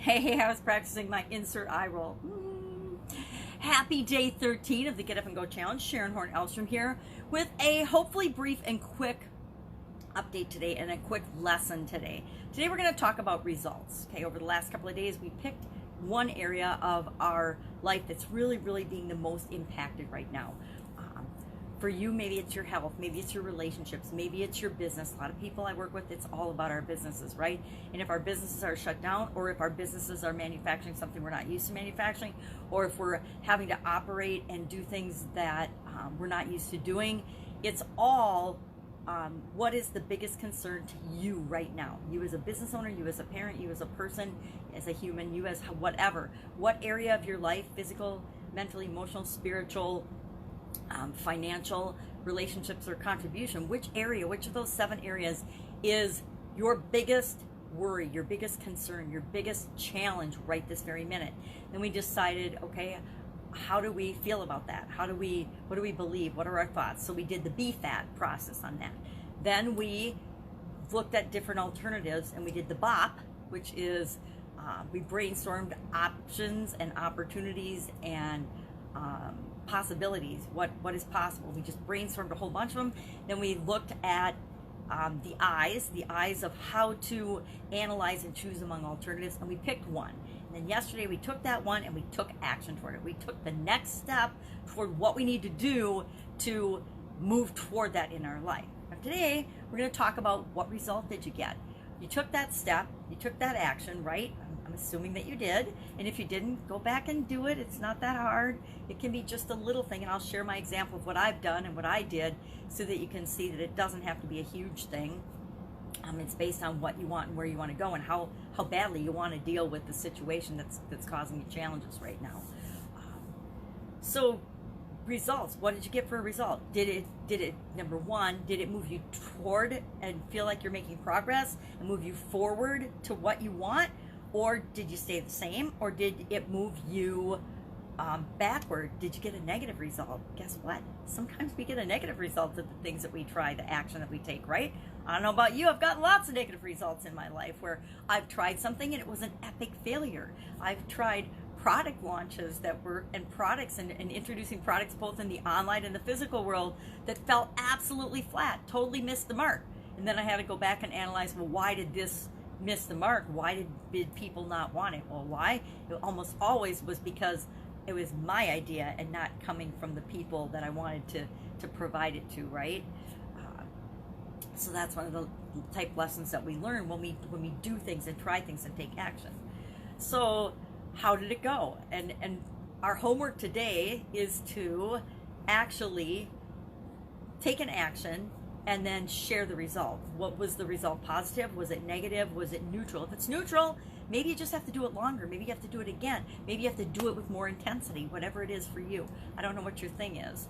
Hey, I was practicing my insert eye roll. Happy day 13 of the Get Up and Go Challenge. Sharon Horne-Ellstrom here with a hopefully brief and quick update today and a quick lesson today. Today we're going to talk about results. Okay, over the last couple of days we picked one area of our life that's really being the most impacted right now. For you, maybe it's your health, maybe it's your relationships, maybe it's your business. A lot of people I work with, it's all about our businesses, right? And if our businesses are shut down, or if our businesses are manufacturing something we're not used to manufacturing, or if we're having to operate and do things that we're not used to doing, it's all what is the biggest concern to you right now? You as a business owner, you as a parent, you as a person, as a human, you as whatever. What area of your life, physical, mental, emotional, spiritual, financial, relationships, or contribution, which of those 7 areas is your biggest worry, your biggest concern, your biggest challenge right this very minute? Then we decided, okay, how do we feel about that? What do we believe? What are our thoughts? So we did the BFAT process on that. Then we looked at different alternatives, and we did the BOP, which is we brainstormed options and opportunities and possibilities, what is possible. We just brainstormed a whole bunch of them. Then we looked at the eyes of how to analyze and choose among alternatives, and we picked one. And then yesterday we took that one and we took action toward it. We took the next step toward what we need to do to move toward that in our life. And today we're going to talk about what result did you get. You took that step, you took that action, right? I'm assuming that you did, and if you didn't, go back and do it. It's not that hard. It can be just a little thing, and I'll share my example of what I've done and what I did so that you can see that it doesn't have to be a huge thing. It's based on what you want and where you want to go and how badly you want to deal with the situation that's causing you challenges right now. So results, what did you get for a result? Did it number one, did it move you toward and feel like you're making progress and move you forward to what you want? Or did you stay the same? Or did it move you backward? Did you get a negative result? Guess what? Sometimes we get a negative result of the things that we try, the action that we take, right? I don't know about you, I've gotten lots of negative results in my life where I've tried something and it was an epic failure. I've tried product launches and products and introducing products both in the online and the physical world that fell absolutely flat, totally missed the mark. And then I had to go back and analyze, well, why did this miss the mark? Why did people not want it? Well, why? It almost always was because it was my idea and not coming from the people that I wanted to provide it to, right? So that's one of the type lessons that we learn when we do things and try things and take action. So how did it go? And our homework today is to actually take an action and then share the result. What was the result? Positive? Was it negative? Was it neutral? If it's neutral, maybe you just have to do it longer. Maybe you have to do it again. Maybe you have to do it with more intensity, whatever it is for you. I don't know what your thing is.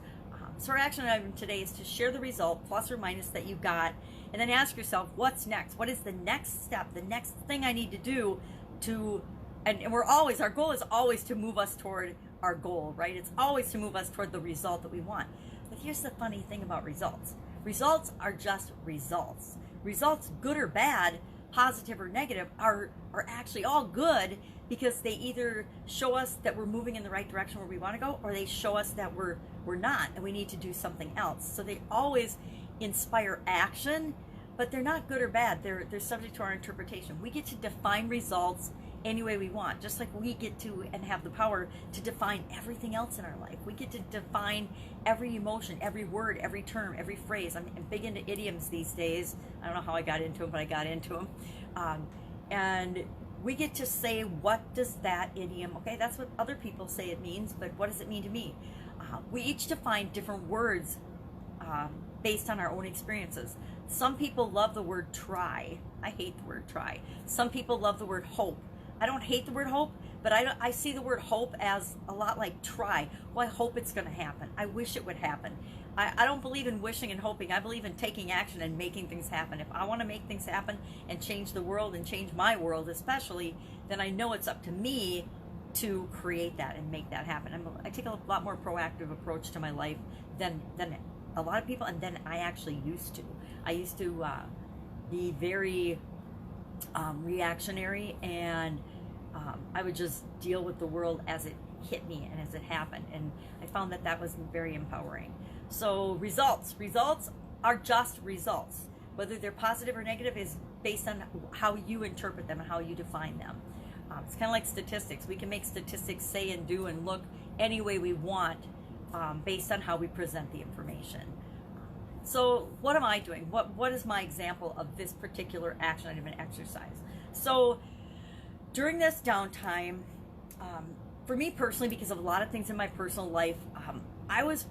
So our action item today is to share the result, plus or minus, that you got, and then ask yourself, what's next? What is the next step, the next thing I need to do and our goal is always to move us toward our goal, right? It's always to move us toward the result that we want. But here's the funny thing about results. Results are just results. Results, good or bad, positive or negative, are actually all good because they either show us that we're moving in the right direction where we want to go, or they show us that we're not and we need to do something else. So they always inspire action, but they're not good or bad. They're subject to our interpretation. We get to define results any way we want, just like we get to and have the power to define everything else in our life. We get to define every emotion, every word, every term, every phrase. I'm big into idioms these days. I don't know how I got into them, but I got into them. And we get to say, what does that idiom, okay, that's what other people say it means, but what does it mean to me? We each define different words based on our own experiences. Some people love the word try. I hate the word try. Some people love the word hope. I don't hate the word hope, but I see the word hope as a lot like try. Well, I hope it's going to happen. I wish it would happen. I don't believe in wishing and hoping. I believe in taking action and making things happen. If I want to make things happen and change the world and change my world especially, then I know it's up to me to create that and make that happen. I take a lot more proactive approach to my life than a lot of people, and than I actually used to. I used to be very reactionary and I would just deal with the world as it hit me and as it happened. And I found that that was very empowering. So results are just results. Whether they're positive or negative is based on how you interpret them and how you define them. It's kind of like statistics. We can make statistics say and do and look any way we want based on how we present the information. So what am I doing? What is my example of this particular action item and exercise? So during this downtime, for me personally, because of a lot of things in my personal life, I was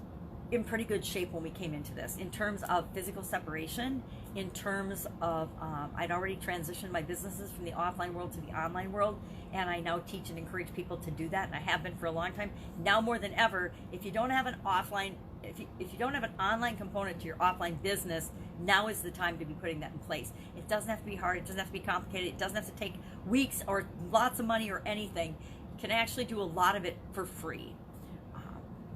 in pretty good shape when we came into this in terms of physical separation, in terms of I'd already transitioned my businesses from the offline world to the online world, and I now teach and encourage people to do that, and I have been for a long time. Now more than ever, if you don't have an offline, if you don't have an online component to your offline business, now is the time to be putting that in place. It doesn't have to be hard, it doesn't have to be complicated, it doesn't have to take weeks or lots of money or anything. You can actually do a lot of it for free.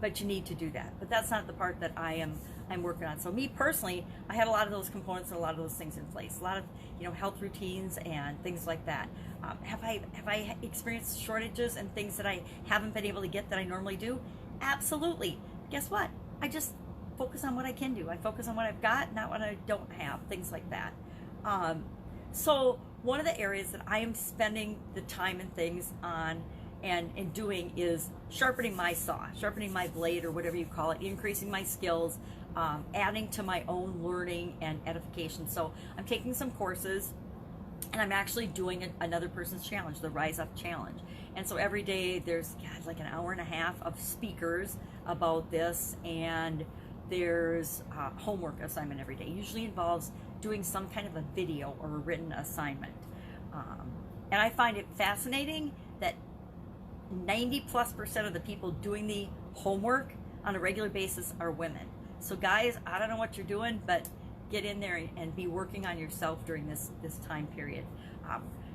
But you need to do that. But that's not the part that I'm working on. So me personally, I had a lot of those components and a lot of those things in place. A lot of health routines and things like that. Have I experienced shortages and things that I haven't been able to get that I normally do? Absolutely. Guess what? I just focus on what I can do. I focus on what I've got, not what I don't have. Things like that. So one of the areas that I am spending the time and things on and doing is sharpening my saw, sharpening my blade, or whatever you call it, increasing my skills, adding to my own learning and edification. So I'm taking some courses, and I'm actually doing another person's challenge, the Rise Up Challenge. And so every day there's like an hour and a half of speakers about this, and there's homework assignment every day. It usually involves doing some kind of a video or a written assignment. And I find it fascinating that 90+% of the people doing the homework on a regular basis are women. So guys, I don't know what you're doing, but get in there and be working on yourself during this time period.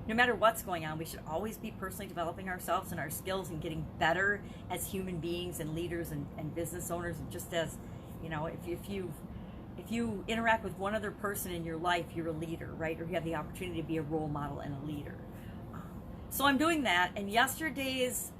No matter what's going on, we should always be personally developing ourselves and our skills and getting better as human beings and leaders and business owners. And just as, if you interact with one other person in your life, you're a leader, right? Or you have the opportunity to be a role model and a leader. So I'm doing that, and yesterday's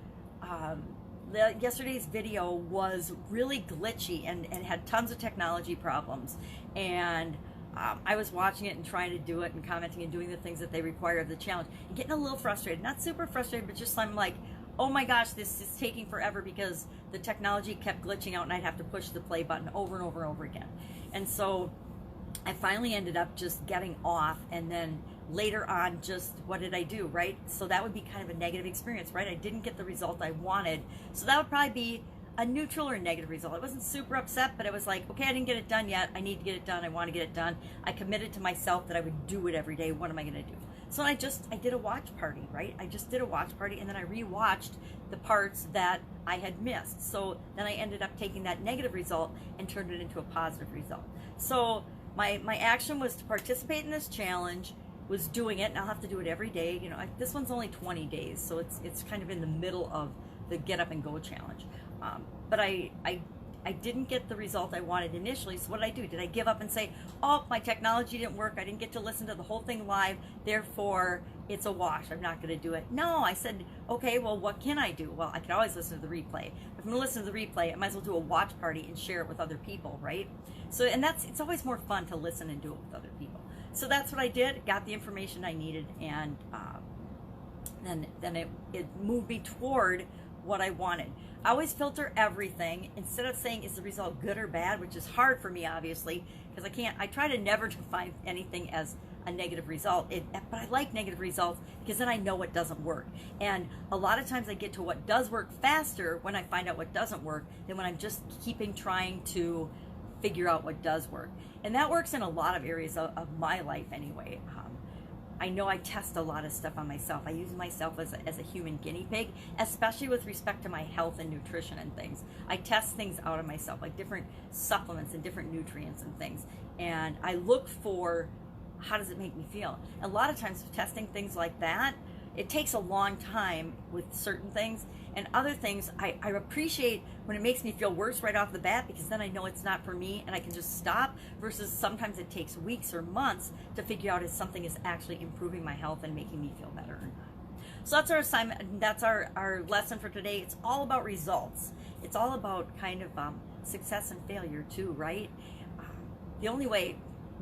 video was really glitchy and had tons of technology problems. And I was watching it and trying to do it and commenting and doing the things that they require of the challenge and getting a little frustrated. Not super frustrated, but just I'm like, oh my gosh, this is taking forever because the technology kept glitching out and I'd have to push the play button over and over and over again. And so I finally ended up just getting off, and then later on, just what did I do, right? So that would be kind of a negative experience, right? I didn't get the result I wanted. So that would probably be a neutral or negative result. I wasn't super upset, but it was like, okay, I didn't get it done yet. I need to get it done. I want to get it done. I committed to myself that I would do it every day. What am I going to do? So I did a watch party, right? I just did a watch party, and then I rewatched the parts that I had missed. So then I ended up taking that negative result and turned it into a positive result. So my action was to participate in this challenge, was doing it, and I'll have to do it every day. This one's only 20 days, so it's kind of in the middle of the Get Up and Go challenge. But I didn't get the result I wanted initially, so what did I do? Did I give up and say, oh, my technology didn't work, I didn't get to listen to the whole thing live, therefore it's a wash, I'm not going to do it? No, I said, okay, well, what can I do? Well, I can always listen to the replay. If I'm going to listen to the replay, I might as well do a watch party and share it with other people, right? So, and it's always more fun to listen and do it with other people. So that's what I did, got the information I needed, and then it moved me toward what I wanted. I always filter everything instead of saying, is the result good or bad, which is hard for me, obviously, because I try to never define anything as a negative result. But I like negative results because then I know what doesn't work. And a lot of times I get to what does work faster when I find out what doesn't work than when I'm just trying to figure out what does work. And that works in a lot of areas of my life anyway. I know I test a lot of stuff on myself. I use myself as a human guinea pig, especially with respect to my health and nutrition and things. I test things out on myself, like different supplements and different nutrients and things. And I look for, how does it make me feel? A lot of times testing things like that, it takes a long time with certain things. And other things, I appreciate when it makes me feel worse right off the bat, because then I know it's not for me and I can just stop, versus sometimes it takes weeks or months to figure out if something is actually improving my health and making me feel better or not. So that's our assignment. That's our lesson for today. It's all about results. It's all about kind of success and failure too, right? The only way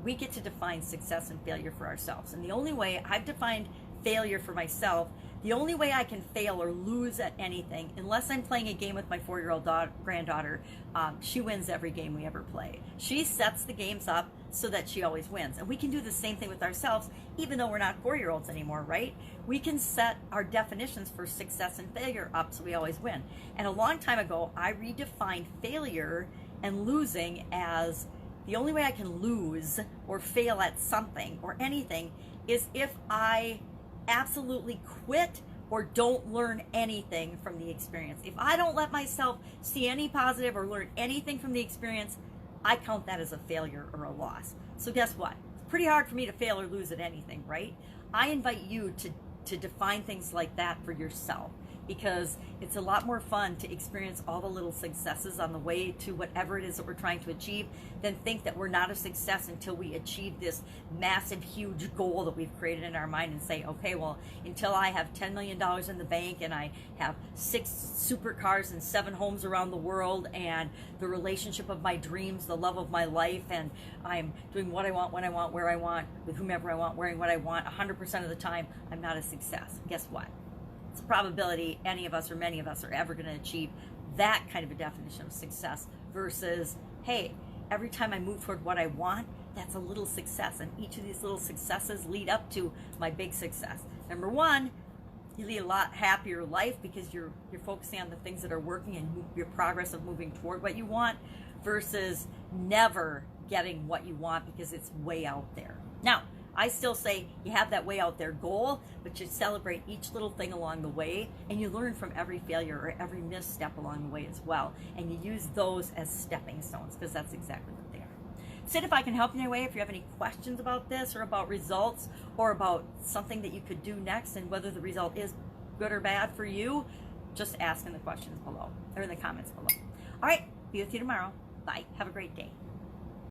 we get to define success and failure for ourselves. And the only way I've defined failure for myself, the only way I can fail or lose at anything, unless I'm playing a game with my 4-year-old granddaughter, she wins every game we ever play. She sets the games up so that she always wins. And we can do the same thing with ourselves, even though we're not 4-year-olds anymore, right? We can set our definitions for success and failure up so we always win. And a long time ago, I redefined failure and losing as the only way I can lose or fail at something or anything is if I absolutely quit or don't learn anything from the experience. If I don't let myself see any positive or learn anything from the experience, I count that as a failure or a loss. So guess what? It's pretty hard for me to fail or lose at anything, right? I invite you to define things like that for yourself, because it's a lot more fun to experience all the little successes on the way to whatever it is that we're trying to achieve than think that we're not a success until we achieve this massive, huge goal that we've created in our mind and say, okay, well, until I have $10 million in the bank and I have 6 supercars and 7 homes around the world and the relationship of my dreams, the love of my life, and I'm doing what I want, when I want, where I want, with whomever I want, wearing what I want, 100% of the time, I'm not a success. Guess what? It's a probability any of us or many of us are ever going to achieve that kind of a definition of success versus, hey, every time I move toward what I want, that's a little success. And each of these little successes lead up to my big success. Number one, you lead a lot happier life because you're focusing on the things that are working and your progress of moving toward what you want versus never getting what you want because it's way out there. Now, I still say you have that way out there goal, but you celebrate each little thing along the way, and you learn from every failure or every misstep along the way as well. And you use those as stepping stones, because that's exactly what they are. Sid, if I can help in any way, if you have any questions about this or about results or about something that you could do next and whether the result is good or bad for you, just ask in the questions below or in the comments below. All right, be with you tomorrow. Bye. Have a great day.